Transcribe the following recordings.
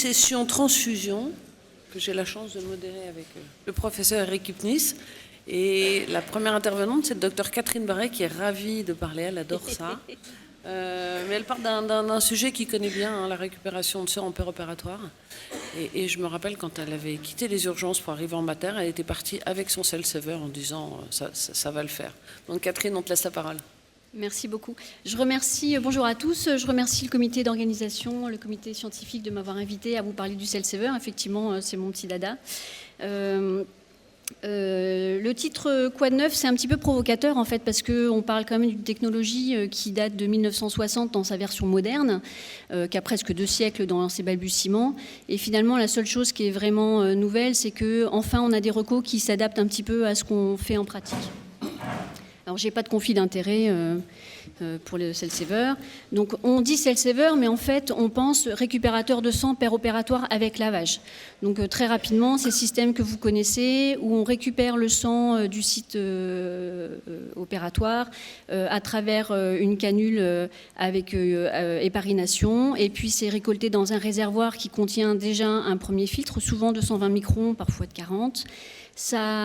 session transfusion que j'ai la chance de modérer avec le professeur Eric Kipnis. Et la première intervenante, c'est le docteur Catherine Barret, qui est ravie de parler, elle adore ça. Mais elle parle d'un sujet qu'il connaît bien, hein, la récupération de sang en péropératoire. Et je me rappelle quand elle avait quitté les urgences pour arriver en mater, elle était partie avec son cell saver en disant ça va le faire. Donc Catherine, on te laisse la parole. Merci beaucoup. Je remercie, bonjour à tous, je remercie le comité d'organisation, le comité scientifique de m'avoir invité à vous parler du cell saver. Effectivement, c'est mon petit dada. Le titre Quoi de neuf, c'est un petit peu provocateur en fait, parce qu'on parle quand même d'une technologie qui date de 1960 dans sa version moderne, qui a presque 2 siècles dans ses balbutiements. Et finalement, la seule chose qui est vraiment nouvelle, c'est qu'enfin on a des recos qui s'adaptent un petit peu à ce qu'on fait en pratique. Alors, j'ai pas de conflit d'intérêt pour le cell saver. Donc, on dit cell saver, mais en fait, on pense récupérateur de sang péropératoire avec lavage. Donc, très rapidement, ces systèmes que vous connaissez, où on récupère le sang du site opératoire à travers une canule avec éparination, et puis c'est récolté dans un réservoir qui contient déjà un premier filtre, souvent de 120 microns, parfois de 40. Ce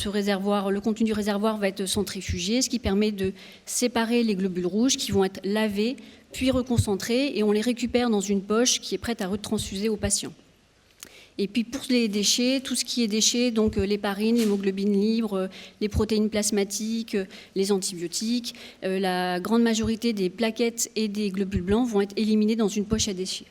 réservoir, le contenu du réservoir va être centrifugé, ce qui permet de séparer les globules rouges qui vont être lavés, puis reconcentrés, et on les récupère dans une poche qui est prête à retransfuser au patient. Et puis pour les déchets, tout ce qui est déchets, donc l'héparine, l'hémoglobine libre, les protéines plasmatiques, les antibiotiques, la grande majorité des plaquettes et des globules blancs vont être éliminés dans une poche à déchets.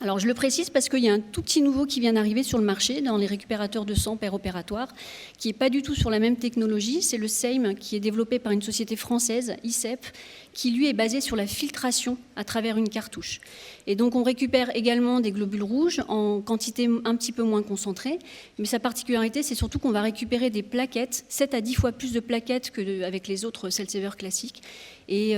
Alors je le précise parce qu'il y a un tout petit nouveau qui vient d'arriver sur le marché dans les récupérateurs de sang péropératoire, qui n'est pas du tout sur la même technologie. C'est le SEIM qui est développé par une société française, ICEP, qui lui est basé sur la filtration à travers une cartouche. Et donc on récupère également des globules rouges en quantité un petit peu moins concentrée, mais sa particularité c'est surtout qu'on va récupérer des plaquettes, 7 à 10 fois plus de plaquettes qu'avec les autres cell savers classiques. Et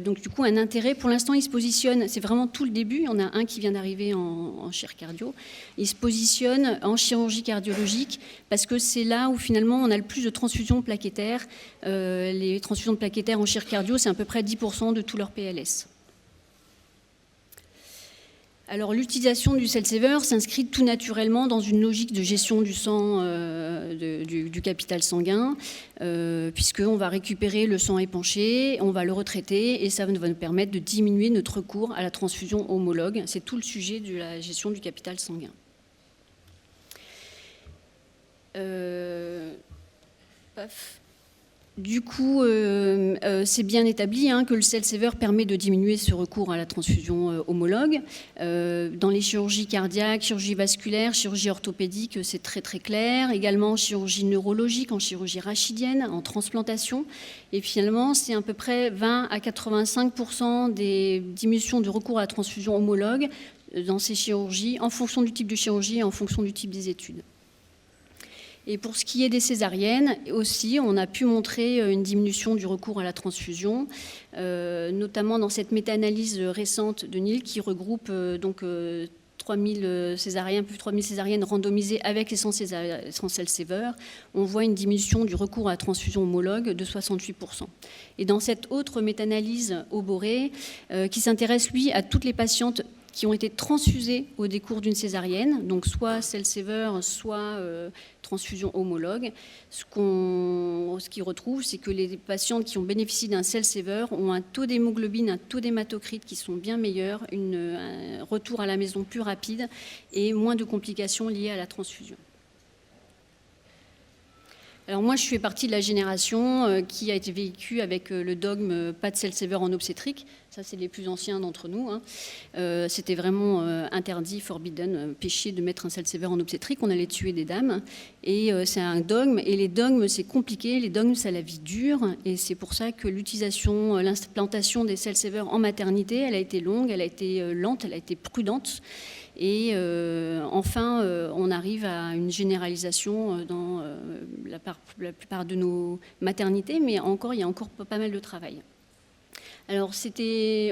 donc du coup un intérêt, pour l'instant il se positionne, c'est vraiment tout le début, il y en a un qui vient d'arriver en chir cardio, il se positionne en chirurgie cardiologique parce que c'est là où finalement on a le plus de transfusions plaquettaires. Les transfusions plaquettaires en chir cardio, c'est à peu près 10% de tout leur PLS. Alors l'utilisation du cell saver s'inscrit tout naturellement dans une logique de gestion du sang, du capital sanguin, puisqu'on va récupérer le sang épanché, on va le retraiter et ça va nous permettre de diminuer notre recours à la transfusion homologue. C'est tout le sujet de la gestion du capital sanguin. Du coup, c'est bien établi que le cell saver permet de diminuer ce recours à la transfusion homologue. Dans les chirurgies cardiaques, chirurgie vasculaire, chirurgie orthopédique, c'est très très clair. Également en chirurgie neurologique, en chirurgie rachidienne, en transplantation. Et finalement, c'est à peu près 20 à 85% des diminutions de recours à la transfusion homologue dans ces chirurgies, en fonction du type de chirurgie et en fonction du type des études. Et pour ce qui est des césariennes, aussi, on a pu montrer une diminution du recours à la transfusion, notamment dans cette méta-analyse récente de Neil qui regroupe 3000 césariens, plus de 3000 césariennes randomisées avec et sans cell saver. On voit une diminution du recours à la transfusion homologue de 68%. Et dans cette autre méta-analyse au Boré, qui s'intéresse, lui, à toutes les patientes qui ont été transfusées au décours d'une césarienne, donc soit cell saver, soit transfusion homologue. Ce qu'ils retrouvent, c'est que les patientes qui ont bénéficié d'un cell saver ont un taux d'hémoglobine, un taux d'hématocrite qui sont bien meilleurs, un retour à la maison plus rapide et moins de complications liées à la transfusion. Alors moi, je fais partie de la génération qui a été vécue avec le dogme pas de cell saver en obstétrique. Ça, c'est les plus anciens d'entre nous. C'était vraiment interdit, forbidden, péché de mettre un cell saver en obstétrique. On allait tuer des dames. Et c'est un dogme. Et les dogmes, c'est compliqué. Les dogmes, ça a la vie dure. Et c'est pour ça que l'utilisation, l'implantation des cell savers en maternité, elle a été longue, elle a été lente, elle a été prudente. Et enfin, on arrive à une généralisation dans la plupart de nos maternités, mais encore, il y a encore pas mal de travail. Alors,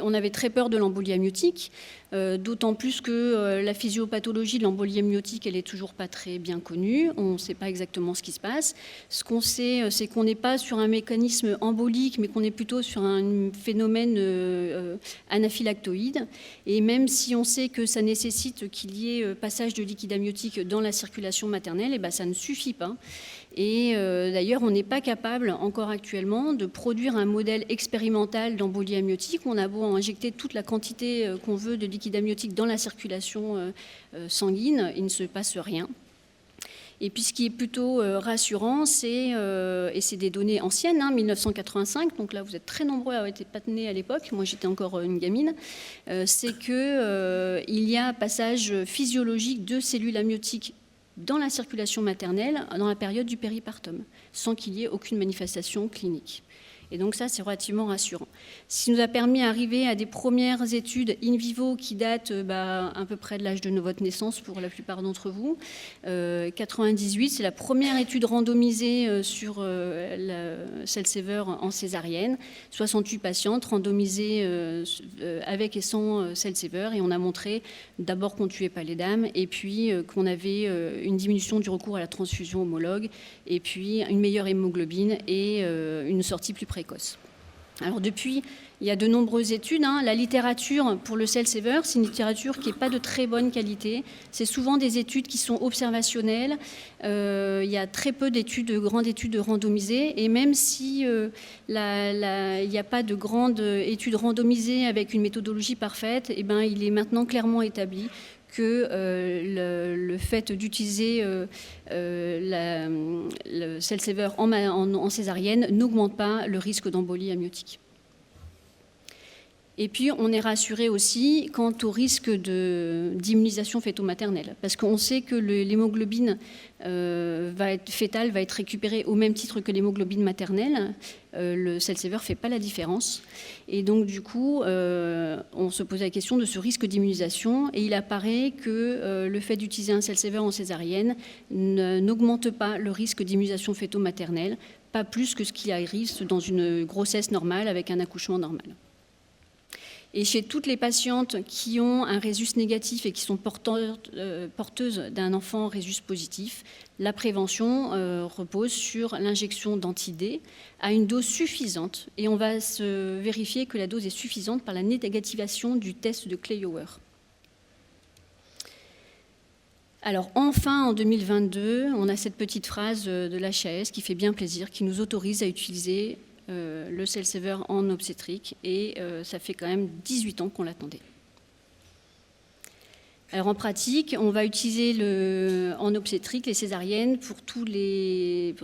on avait très peur de l'embolie amniotique, d'autant plus que la physiopathologie de l'embolie amniotique, elle n'est toujours pas très bien connue. On ne sait pas exactement ce qui se passe. Ce qu'on sait, c'est qu'on n'est pas sur un mécanisme embolique, mais qu'on est plutôt sur un phénomène anaphylactoïde. Et même si on sait que ça nécessite qu'il y ait passage de liquide amniotique dans la circulation maternelle, eh ben, ça ne suffit pas. Et d'ailleurs, on n'est pas capable encore actuellement de produire un modèle expérimental d'embolie amniotique. On a beau injecter toute la quantité qu'on veut de liquide amniotique dans la circulation sanguine, il ne se passe rien. Et puis ce qui est plutôt rassurant, et c'est des données anciennes, 1985, donc là vous êtes très nombreux à avoir été pas nés à l'époque, moi j'étais encore une gamine, c'est qu'il y a passage physiologique de cellules amniotiques dans la circulation maternelle dans la période du péripartum, sans qu'il y ait aucune manifestation clinique. Et donc ça, c'est relativement rassurant. Ce qui nous a permis d'arriver à des premières études in vivo qui datent à peu près de l'âge de votre naissance pour la plupart d'entre vous. 98, c'est la première étude randomisée sur la Cell-Saver en césarienne. 68 patientes randomisées avec et sans Cell-Saver. Et on a montré d'abord qu'on ne tuait pas les dames et puis qu'on avait une diminution du recours à la transfusion homologue et puis une meilleure hémoglobine et une sortie plus précoce. Alors depuis, il y a de nombreuses études. La littérature pour le Cell-Saver, c'est une littérature qui n'est pas de très bonne qualité. C'est souvent des études qui sont observationnelles. Il y a très peu d'études, de grandes études randomisées. Et même si il n'y a pas de grandes études randomisées avec une méthodologie parfaite, eh ben, il est maintenant clairement établi que le fait d'utiliser le Cell-Saver en césarienne n'augmente pas le risque d'embolie amniotique. Et puis, on est rassuré aussi quant au risque d'immunisation fœto-maternelle, parce qu'on sait que l'hémoglobine fétale va être récupérée au même titre que l'hémoglobine maternelle. Le Cell-Saver ne fait pas la différence. Et donc, du coup, on se pose la question de ce risque d'immunisation. Et il apparaît que le fait d'utiliser un Cell-Saver en césarienne n'augmente pas le risque d'immunisation fœto-maternelle, pas plus que ce qui arrive dans une grossesse normale avec un accouchement normal. Et chez toutes les patientes qui ont un résus négatif et qui sont porteuses d'un enfant résus positif, la prévention repose sur l'injection d'anti-D à une dose suffisante. Et on va se vérifier que la dose est suffisante par la négativation du test de Kleyower. Alors enfin, en 2022, on a cette petite phrase de l'HAS qui fait bien plaisir, qui nous autorise à utiliser le Cell-Saver en obstétrique et ça fait quand même 18 ans qu'on l'attendait. Alors en pratique, on va utiliser en obstétrique les césariennes pour toutes les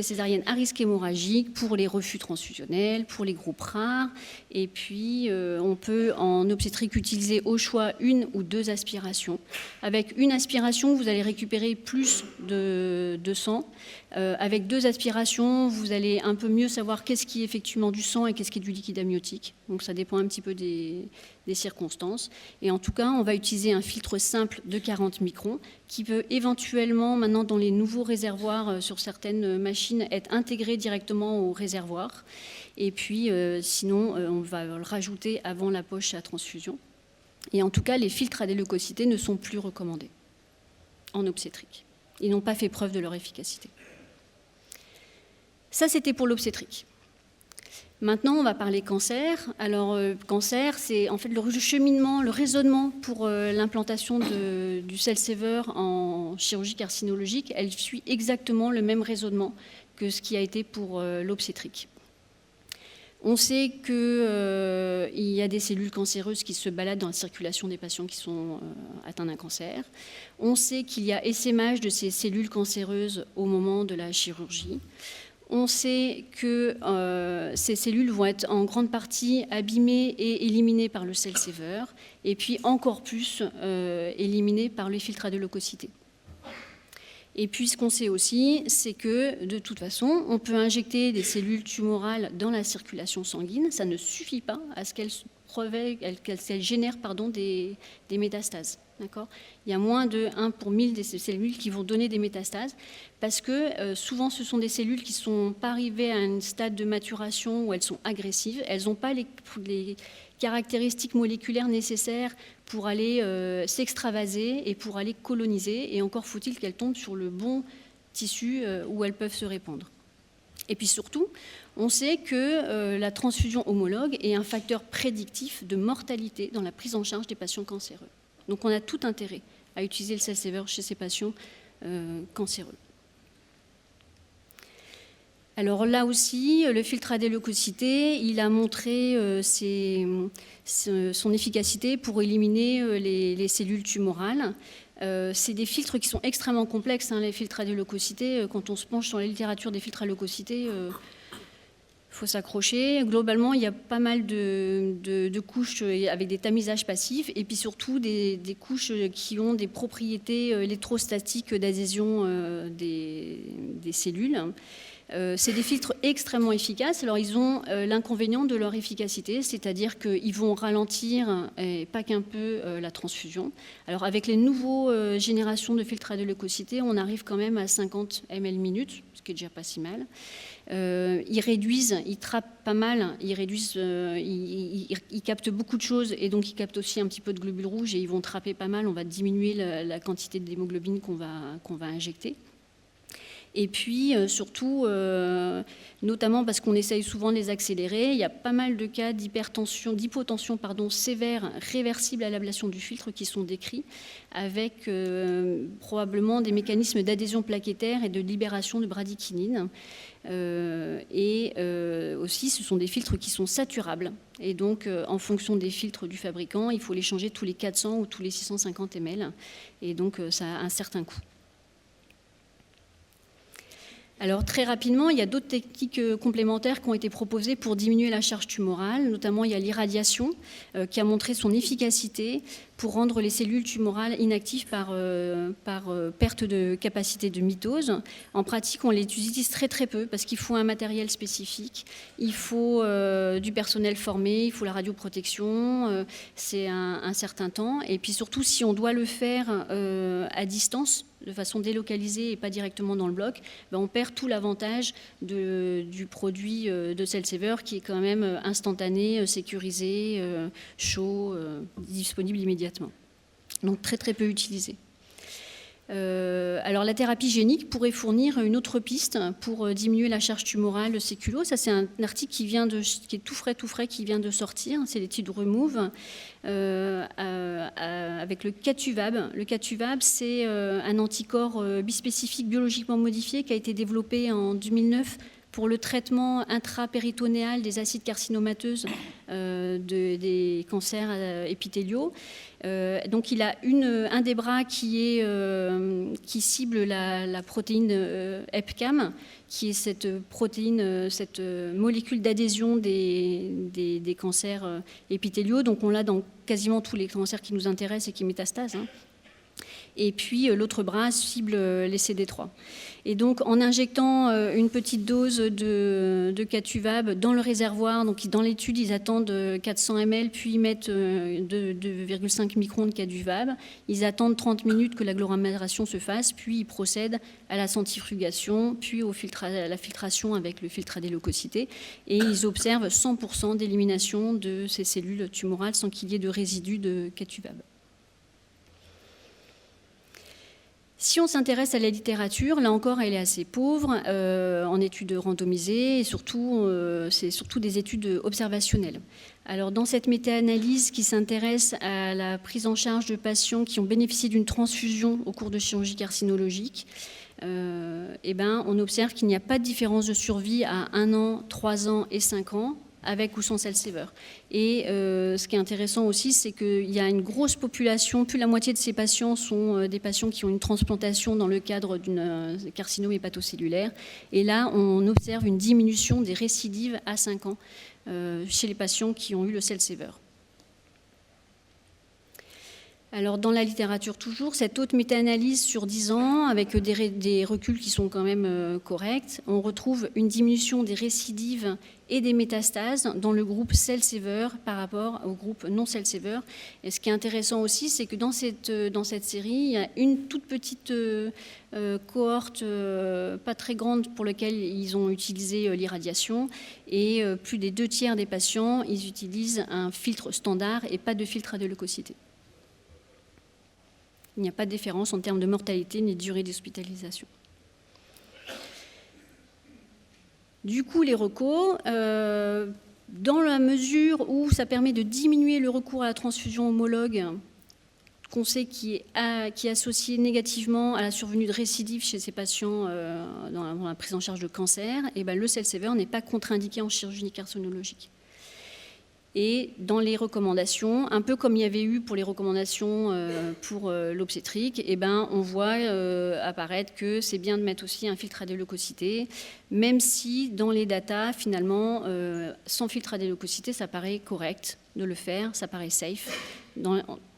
césariennes à risque hémorragique, pour les refus transfusionnels, pour les groupes rares. Et puis on peut en obstétrique utiliser au choix une ou deux aspirations. Avec une aspiration, vous allez récupérer plus de sang. Avec deux aspirations, vous allez un peu mieux savoir qu'est-ce qui est effectivement du sang et qu'est-ce qui est du liquide amniotique. Donc ça dépend un petit peu des circonstances. Et en tout cas, on va utiliser un filtre simple de 40 microns qui peut éventuellement, maintenant dans les nouveaux réservoirs sur certaines machines, être intégré directement au réservoir. Et puis sinon, on va le rajouter avant la poche à transfusion. Et en tout cas, les filtres à déleucocytés ne sont plus recommandés en obstétrique. Ils n'ont pas fait preuve de leur efficacité. Ça, c'était pour l'obstétrique. Maintenant, on va parler cancer. Alors, cancer, c'est en fait le cheminement, le raisonnement pour l'implantation du Cell-Saver en chirurgie carcinologique. Elle suit exactement le même raisonnement que ce qui a été pour l'obstétrique. On sait qu'il y a des cellules cancéreuses qui se baladent dans la circulation des patients qui sont atteints d'un cancer. On sait qu'il y a essaimage de ces cellules cancéreuses au moment de la chirurgie. On sait que ces cellules vont être en grande partie abîmées et éliminées par le Cell-Saver, et puis encore plus éliminées par les filtres à déleucocytés. Et puis ce qu'on sait aussi, c'est que de toute façon, on peut injecter des cellules tumorales dans la circulation sanguine. Ça ne suffit pas à ce qu'elles génèrent des métastases. D'accord ? Il y a moins de 1 pour 1000 des cellules qui vont donner des métastases parce que souvent ce sont des cellules qui ne sont pas arrivées à un stade de maturation où elles sont agressives. Elles n'ont pas les caractéristiques moléculaires nécessaires pour aller s'extravaser et pour aller coloniser. Et encore faut-il qu'elles tombent sur le bon tissu où elles peuvent se répandre. Et puis surtout, on sait que la transfusion homologue est un facteur prédictif de mortalité dans la prise en charge des patients cancéreux. Donc on a tout intérêt à utiliser le cell saver chez ces patients cancéreux. Alors là aussi, le filtre AD-leucocyté, il a montré son efficacité pour éliminer les cellules tumorales. C'est des filtres qui sont extrêmement complexes, les filtres AD-leucocyté. Quand on se penche sur la littérature des filtres AD-leucocyté, il faut s'accrocher. Globalement, il y a pas mal de couches avec des tamisages passifs et puis surtout des couches qui ont des propriétés électrostatiques d'adhésion des cellules. C'est des filtres extrêmement efficaces. Alors, ils ont l'inconvénient de leur efficacité, c'est-à-dire qu'ils vont ralentir, et pas qu'un peu, la transfusion. Alors, avec les nouvelles générations de filtres AD-leucocyté, on arrive quand même à 50 ml minutes, ce qui est déjà pas si mal. Ils réduisent, ils trappent pas mal, ils réduisent, ils captent beaucoup de choses et donc ils captent aussi un petit peu de globules rouges et ils vont trapper pas mal. On va diminuer la quantité d'hémoglobine qu'on va injecter. Et puis surtout, notamment parce qu'on essaye souvent de les accélérer, il y a pas mal de cas d'hypotension sévère, réversible à l'ablation du filtre qui sont décrits, avec probablement des mécanismes d'adhésion plaquettaire et de libération de bradykinine. Aussi, ce sont des filtres qui sont saturables. Et donc, en fonction des filtres du fabricant, il faut les changer tous les 400 ou tous les 650 ml. Et donc, ça a un certain coût. Alors très rapidement, il y a d'autres techniques complémentaires qui ont été proposées pour diminuer la charge tumorale. Notamment, il y a l'irradiation qui a montré son efficacité pour rendre les cellules tumorales inactives par perte de capacité de mitose. En pratique, on les utilise très très peu parce qu'il faut un matériel spécifique, il faut du personnel formé, il faut la radioprotection, c'est un certain temps. Et puis surtout, si on doit le faire à distance, de façon délocalisée et pas directement dans le bloc, on perd tout l'avantage du produit de Cell Saver qui est quand même instantané, sécurisé, chaud, disponible immédiatement. Donc très très peu utilisé. Alors la thérapie génique pourrait fournir une autre piste pour diminuer la charge tumorale século. Ça c'est un article qui est tout frais, qui vient de sortir. C'est l'étude Remove avec le Catuvab. Le Catuvab, c'est un anticorps bispécifique biologiquement modifié qui a été développé en 2009 pour le traitement intrapéritonéal des acides carcinomateuses des cancers épithéliaux. Donc il a un des bras qui cible la protéine EpCAM, qui est cette protéine, cette molécule d'adhésion des cancers épithéliaux. Donc on l'a dans quasiment tous les cancers qui nous intéressent et qui métastasent. Et puis l'autre bras cible les CD3. Et donc en injectant une petite dose de Catuvab dans le réservoir, donc dans l'étude ils attendent 400 ml, puis ils mettent 2,5 microns de Catuvab, ils attendent 30 minutes que l'agglomération se fasse, puis ils procèdent à la centrifugation, puis à la filtration avec le filtre AD-leucocyté, et ils observent 100% d'élimination de ces cellules tumorales sans qu'il y ait de résidus de Catuvab. Si on s'intéresse à la littérature, là encore, elle est assez pauvre en études randomisées et surtout, c'est surtout des études observationnelles. Alors, dans cette méta-analyse qui s'intéresse à la prise en charge de patients qui ont bénéficié d'une transfusion au cours de chirurgie carcinologique, on observe qu'il n'y a pas de différence de survie à 1 an, 3 ans et 5 ans, avec ou sans Cell Saver. Et ce qui est intéressant aussi, c'est qu'il y a une grosse population, plus de la moitié de ces patients sont des patients qui ont une transplantation dans le cadre d'une carcinome hépatocellulaire. Et là, on observe une diminution des récidives à 5 ans chez les patients qui ont eu le Cell Saver. Alors, dans la littérature toujours, cette haute méta-analyse sur 10 ans, avec des reculs qui sont quand même corrects, on retrouve une diminution des récidives et des métastases dans le groupe cell-saver par rapport au groupe non-cell-saver. Et ce qui est intéressant aussi, c'est que dans cette série, il y a une toute petite cohorte pas très grande pour laquelle ils ont utilisé l'irradiation, et plus des 2/3 des patients, ils utilisent un filtre standard et pas de filtre radioleucocité. Il n'y a pas de différence en termes de mortalité ni de durée d'hospitalisation. Du coup, les recos, dans la mesure où ça permet de diminuer le recours à la transfusion homologue, qu'on sait qui est associé négativement à la survenue de récidive chez ces patients dans la prise en charge de cancer, et ben le cell-saver n'est pas contre-indiqué en chirurgie carcinologique. Et dans les recommandations, un peu comme il y avait eu pour les recommandations pour l'obstétrique, eh ben, on voit apparaître que c'est bien de mettre aussi un filtre radioleucocité, même si dans les datas, finalement, sans filtre radioleucocité, ça paraît correct de le faire, ça paraît safe.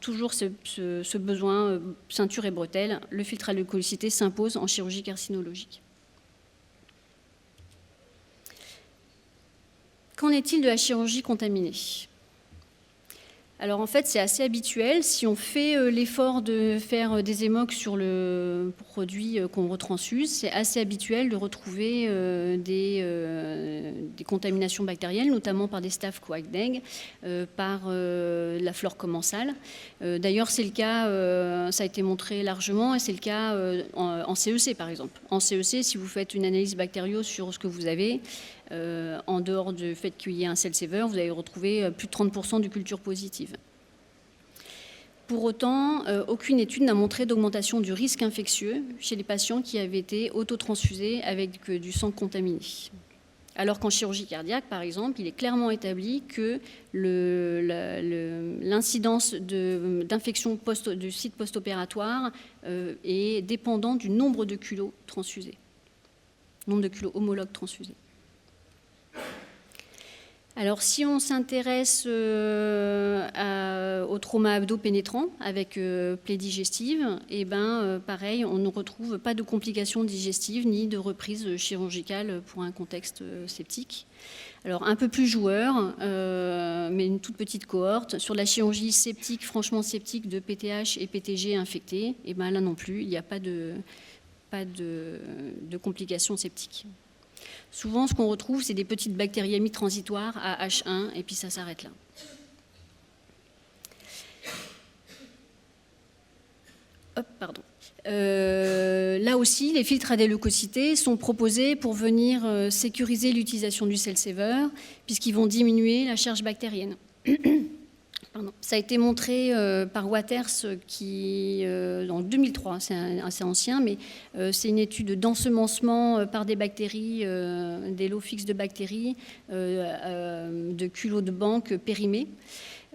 Toujours ce besoin, ceinture et bretelles, le filtre radioleucocité s'impose en chirurgie carcinologique. Qu'en est-il de la chirurgie contaminée ? Alors en fait, c'est assez habituel. Si on fait l'effort de faire des émocs sur le produit qu'on retransfuse, c'est assez habituel de retrouver des contaminations bactérielles, notamment par des staph coagdeg, par la flore commensale. D'ailleurs, c'est le cas, ça a été montré largement, et c'est le cas en CEC par exemple. En CEC, si vous faites une analyse bactériose sur ce que vous avez, en dehors du fait qu'il y ait un cell-saver, vous allez retrouver plus de 30% de culture positive. Pour autant, aucune étude n'a montré d'augmentation du risque infectieux chez les patients qui avaient été autotransfusés avec du sang contaminé. Alors qu'en chirurgie cardiaque, par exemple, il est clairement établi que l'incidence d'infection du site post-opératoire est dépendante du nombre de culots transfusés, nombre de culots homologues transfusés. Alors, si on s'intéresse au trauma abdo-pénétrant avec plaie digestive, eh ben, pareil, on ne retrouve pas de complications digestives ni de reprise chirurgicale pour un contexte septique. Alors, un peu plus joueur, mais une toute petite cohorte. Sur la chirurgie septique, franchement septique de PTH et PTG infectés, eh ben, là non plus, il n'y a pas de complications septiques. Souvent, ce qu'on retrouve, c'est des petites bactériémies transitoires à H1, et puis ça s'arrête là. Hop, pardon. Là aussi, les filtres radioleucocités sont proposés pour venir sécuriser l'utilisation du cell-saver, puisqu'ils vont diminuer la charge bactérienne. Ça a été montré par Waters en 2003, c'est assez ancien, mais c'est une étude d'ensemencement par des bactéries, des lots fixes de bactéries, de culots de banque périmés.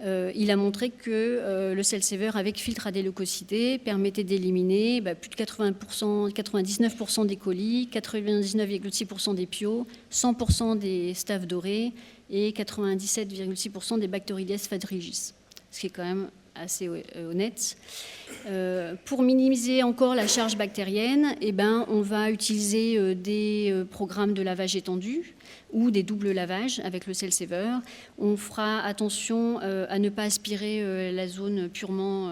Il a montré que le cell-saver avec filtre radioleucocité permettait d'éliminer plus de 99% des colis, 99,6% des pios, 100% des staph dorés et 97,6% des Bacteroides pharyngis, ce qui est quand même assez honnête. Pour minimiser encore la charge bactérienne, eh ben, on va utiliser des programmes de lavage étendu ou des doubles lavages avec le cell-saver. On fera attention à ne pas aspirer la zone purement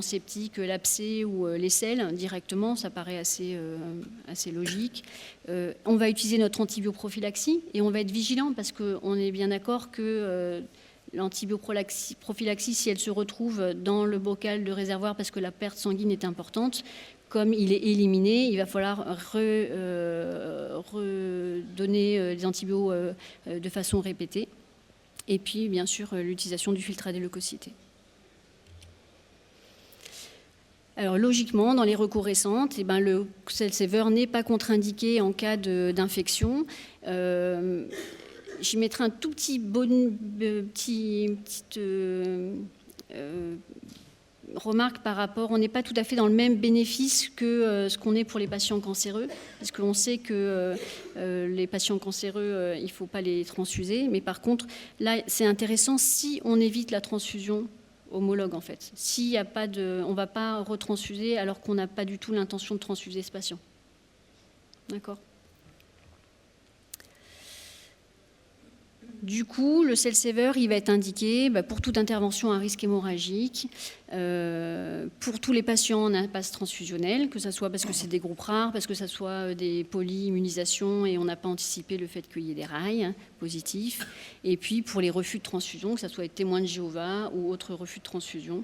septique, l'abcès ou les selles directement, ça paraît assez logique. On va utiliser notre antibioprophylaxie et on va être vigilant parce qu'on est bien d'accord que l'antibioprophylaxie, si elle se retrouve dans le bocal de réservoir parce que la perte sanguine est importante, comme il est éliminé, il va falloir redonner des antibiotiques de façon répétée. Et puis, bien sûr, l'utilisation du filtre radioleucocité. Alors, logiquement, dans les recours récentes, eh ben, le cell-saver n'est pas contre-indiqué en cas d'infection. J'y mettrai un tout petit remarque par rapport, on n'est pas tout à fait dans le même bénéfice que ce qu'on est pour les patients cancéreux, parce qu'on sait que les patients cancéreux, il ne faut pas les transfuser, mais par contre, là, c'est intéressant si on évite la transfusion homologue en fait. S'il y a pas on ne va pas retransfuser alors qu'on n'a pas du tout l'intention de transfuser ce patient. D'accord. Du coup, le cell saver, il va être indiqué pour toute intervention à risque hémorragique, pour tous les patients en impasse transfusionnelle, que ce soit parce que c'est des groupes rares, parce que ce soit des polyimmunisations et on n'a pas anticipé le fait qu'il y ait des rails positifs, et puis pour les refus de transfusion, que ce soit les témoins de Jéhovah ou autres refus de transfusion,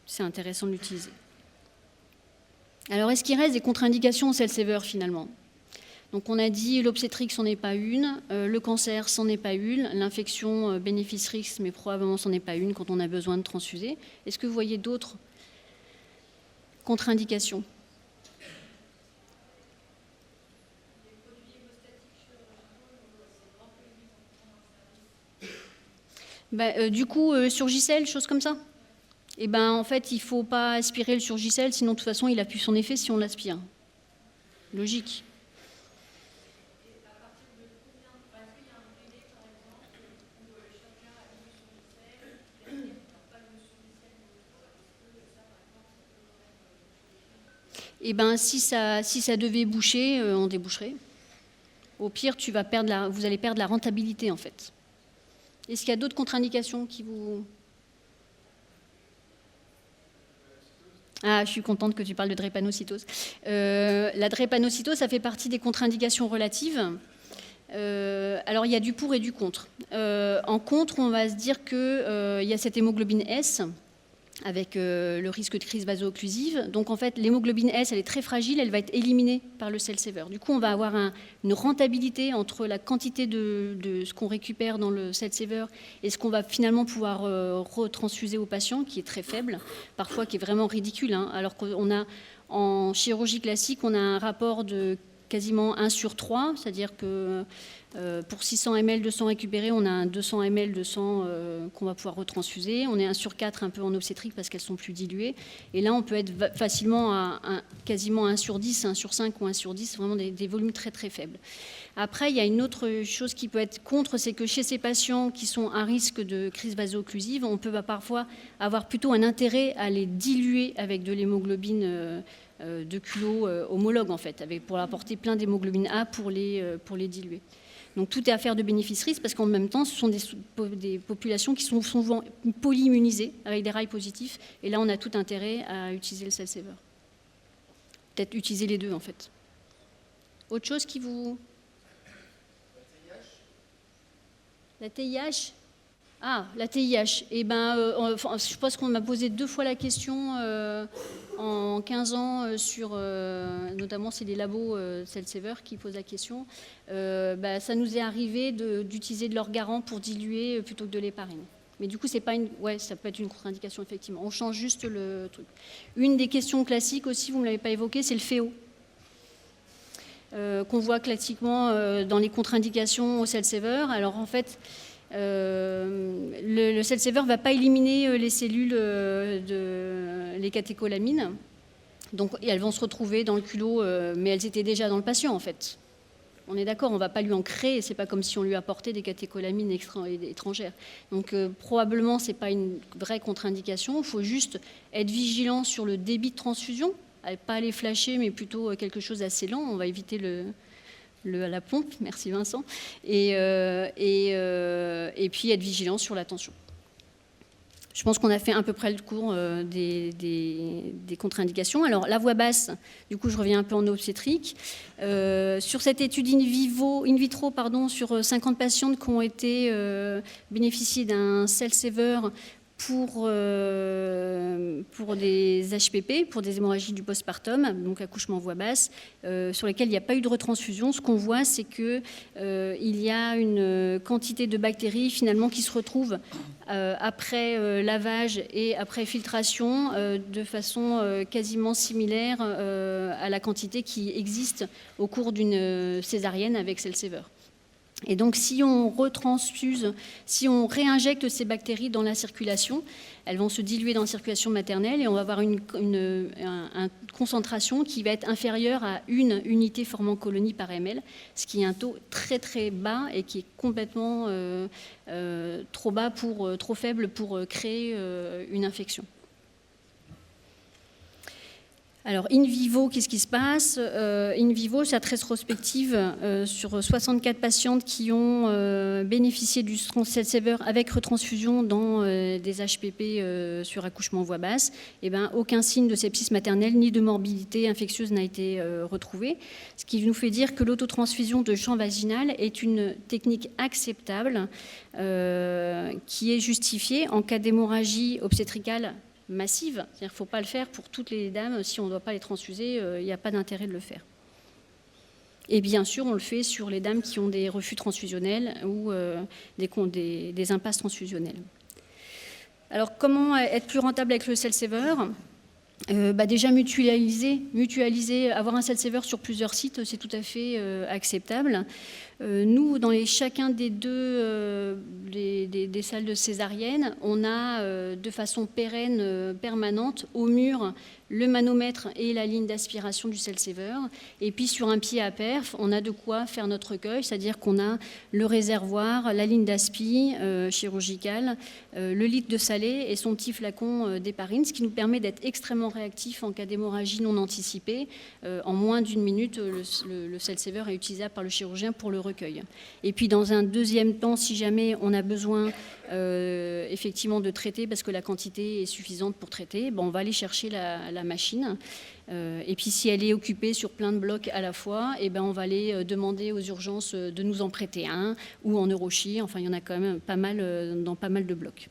c'est intéressant de l'utiliser. Alors, est-ce qu'il reste des contre-indications au cell saver finalement ? Donc on a dit l'obstétrique, c'en est pas une, le cancer, c'en est pas une, l'infection bénéfice-risque, mais probablement c'en est pas une quand on a besoin de transfuser. Est-ce que vous voyez d'autres contre-indications ? Du coup, Surgicel, choses comme ça ? Et en fait, il ne faut pas aspirer le Surgicel, sinon de toute façon, il a plus son effet si on l'aspire. Logique. Et si ça devait boucher, on déboucherait. Au pire, vous allez perdre la rentabilité en fait. Est-ce qu'il y a d'autres contre-indications qui vous... Ah, je suis contente que tu parles de drépanocytose. La drépanocytose, ça fait partie des contre-indications relatives. Alors, il y a du pour et du contre. En contre, on va se dire qu'il y a cette hémoglobine S, avec le risque de crise vaso-occlusive. Donc en fait, l'hémoglobine S, elle est très fragile, elle va être éliminée par le cell saver. Du coup, on va avoir une rentabilité entre la quantité de ce qu'on récupère dans le cell saver et ce qu'on va finalement pouvoir retransfuser au patient, qui est très faible, parfois qui est vraiment ridicule. Alors qu'on a, en chirurgie classique, on a un rapport de quasiment 1/3, c'est-à-dire que pour 600 ml de sang récupéré, on a un 200 ml de sang qu'on va pouvoir retransfuser. On est 1/4 un peu en obstétrique parce qu'elles sont plus diluées. Et là, on peut être facilement à quasiment 1/10, 1/5 ou 1/10, vraiment des volumes très très faibles. Après, il y a une autre chose qui peut être contre, c'est que chez ces patients qui sont à risque de crise vaso-occlusive, on peut parfois avoir plutôt un intérêt à les diluer avec de l'hémoglobine de culot homologue en fait, pour apporter plein d'hémoglobine A pour les diluer. Donc tout est affaire de bénéfice-risque parce qu'en même temps, ce sont des populations qui sont souvent polyimmunisées avec des rails positifs. Et là, on a tout intérêt à utiliser le cell saver. Peut-être utiliser les deux en fait. Autre chose qui vous... La TIH ? Ah, la TIH. Je pense qu'on m'a posé 2 fois la question en 15 ans notamment c'est les labos cell saver qui posent la question. Ça nous est arrivé d'utiliser de l'orgarant pour diluer plutôt que de l'héparine. Mais du coup, ça peut être une contre-indication effectivement. On change juste le truc. Une des questions classiques aussi, vous ne l'avez pas évoqué, c'est le FEO. Qu'on voit classiquement dans les contre-indications au cell saver. Alors en fait, le cell saver ne va pas éliminer les cellules les catécholamines. Donc elles vont se retrouver dans le culot, mais elles étaient déjà dans le patient en fait. On est d'accord, on ne va pas lui en créer, c'est pas comme si on lui apportait des catécholamines étrangères. Donc probablement ce n'est pas une vraie contre-indication, il faut juste être vigilant sur le débit de transfusion, pas aller flasher, mais plutôt quelque chose d'assez lent, on va éviter la pompe, merci Vincent, et puis être vigilant sur la tension. Je pense qu'on a fait à peu près le cours des contre-indications. Alors, la voix basse, du coup, je reviens un peu en obstétrique. Sur cette étude in vitro, sur 50 patientes qui ont été bénéficiées d'un cell saver pour des HPP, pour des hémorragies du postpartum, donc accouchement voix basse, sur lesquelles il n'y a pas eu de retransfusion. Ce qu'on voit, c'est qu'il y a une quantité de bactéries finalement qui se retrouvent après lavage et après filtration de façon quasiment similaire à la quantité qui existe au cours d'une césarienne avec cell saver. Et donc, si on retransfuse, si on réinjecte ces bactéries dans la circulation, elles vont se diluer dans la circulation maternelle et on va avoir une concentration qui va être inférieure à 1 unité formant colonie par ml, ce qui est un taux très très bas et qui est complètement trop bas, trop faible pour créer une infection. Alors, in vivo, qu'est-ce qui se passe? In vivo, cette rétrospective sur 64 patientes qui ont bénéficié du cell saver avec retransfusion dans des HPP sur accouchement voix basse, eh ben, aucun signe de sepsis maternelle ni de morbidité infectieuse n'a été retrouvé, ce qui nous fait dire que l'autotransfusion de champ vaginal est une technique acceptable qui est justifiée en cas d'hémorragie obstétricale massive, c'est-à-dire qu'il ne faut pas le faire pour toutes les dames, si on ne doit pas les transfuser, il n'y a pas d'intérêt de le faire. Et bien sûr, on le fait sur les dames qui ont des refus transfusionnels ou des impasses transfusionnelles. Alors, comment être plus rentable avec le cell saver? Déjà mutualiser, avoir un cell saver sur plusieurs sites, c'est tout à fait acceptable. Nous, dans chacun des des salles de césarienne, on a de façon pérenne, permanente, au mur, le manomètre et la ligne d'aspiration du cell saver. Et puis sur un pied à perf, on a de quoi faire notre recueil, c'est-à-dire qu'on a le réservoir, la ligne d'aspi chirurgicale, le litre de salé et son petit flacon d'héparine, ce qui nous permet d'être extrêmement réactif en cas d'hémorragie non anticipée. En moins d'1 minute, le cell saver est utilisable par le chirurgien pour le recueil. Et puis dans un deuxième temps, si jamais on a besoin effectivement de traiter parce que la quantité est suffisante pour traiter, on va aller chercher la machine. Et puis si elle est occupée sur plein de blocs à la fois, on va aller demander aux urgences de nous en prêter un ou en neurochir. Enfin, il y en a quand même pas mal dans pas mal de blocs.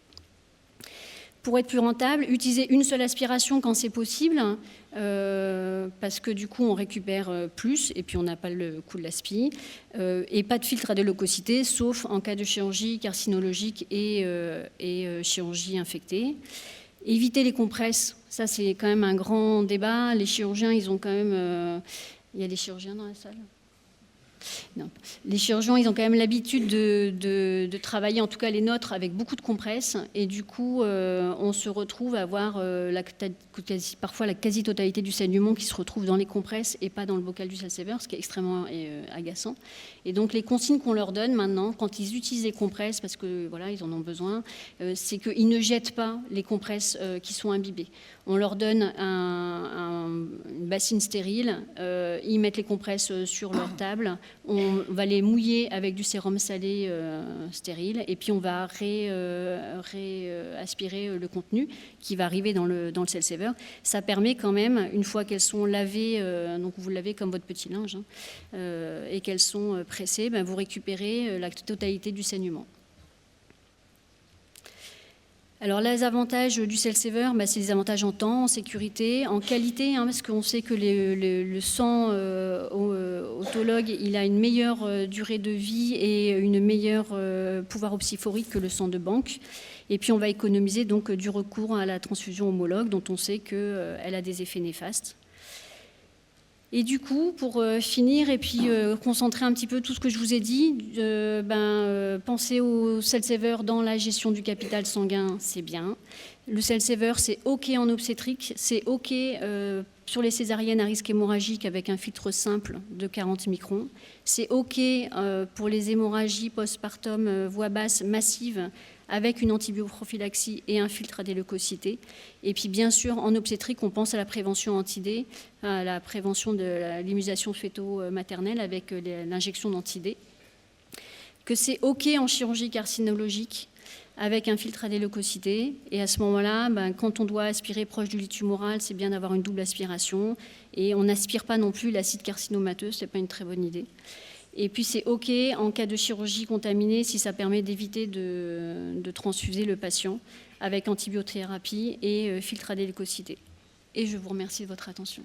Pour être plus rentable, utiliser une seule aspiration quand c'est possible, parce que du coup on récupère plus et puis on n'a pas le coût de l'aspi, et pas de filtre à déleucocité, sauf en cas de chirurgie carcinologique et chirurgie infectée. Éviter les compresses, ça c'est quand même un grand débat. Les chirurgiens, ils ont quand même... il y a des chirurgiens dans la salle ? Non. Les chirurgiens, ils ont quand même l'habitude de travailler, en tout cas les nôtres, avec beaucoup de compresses. Et du coup, on se retrouve à avoir parfois la quasi-totalité du saignement qui se retrouve dans les compresses et pas dans le bocal du cell saver, ce qui est extrêmement agaçant. Et donc, les consignes qu'on leur donne maintenant, quand ils utilisent les compresses, parce que voilà, ils en ont besoin, c'est qu'ils ne jettent pas les compresses qui sont imbibées. On leur donne une bassine stérile, ils mettent les compresses sur leur table, on va les mouiller avec du sérum salé stérile et puis on va réaspirer le contenu qui va arriver dans le cell saver. Ça permet quand même, une fois qu'elles sont lavées, donc vous lavez comme votre petit linge, et qu'elles sont pressées, vous récupérez la totalité du saignement. Alors, les avantages du cell saver, c'est les avantages en temps, en sécurité, en qualité, parce qu'on sait que le sang autologue, il a une meilleure durée de vie et une meilleure pouvoir opsiphorique que le sang de banque. Et puis, on va économiser donc du recours à la transfusion homologue, dont on sait qu'elle a des effets néfastes. Et du coup, pour finir et puis concentrer un petit peu tout ce que je vous ai dit, pensez au cell saver dans la gestion du capital sanguin, c'est bien. Le cell saver, c'est OK en obstétrique, c'est OK sur les césariennes à risque hémorragique avec un filtre simple de 40 microns. C'est OK pour les hémorragies postpartum voix basse massive avec une antibioprophylaxie et un filtre à déleucocité. Et puis bien sûr, en obstétrique, on pense à la prévention anti-D, à la prévention de l'immunisation fœto-maternelle avec l'injection d'anti-D. Que c'est OK en chirurgie carcinologique avec un filtre à déleucocité. Et à ce moment-là, quand on doit aspirer proche du lit tumoral, c'est bien d'avoir une double aspiration. Et on n'aspire pas non plus l'acide carcinomateux, ce n'est pas une très bonne idée. Et puis c'est OK en cas de chirurgie contaminée si ça permet d'éviter de transfuser le patient avec antibiothérapie et filtre à déleucocité. Et je vous remercie de votre attention.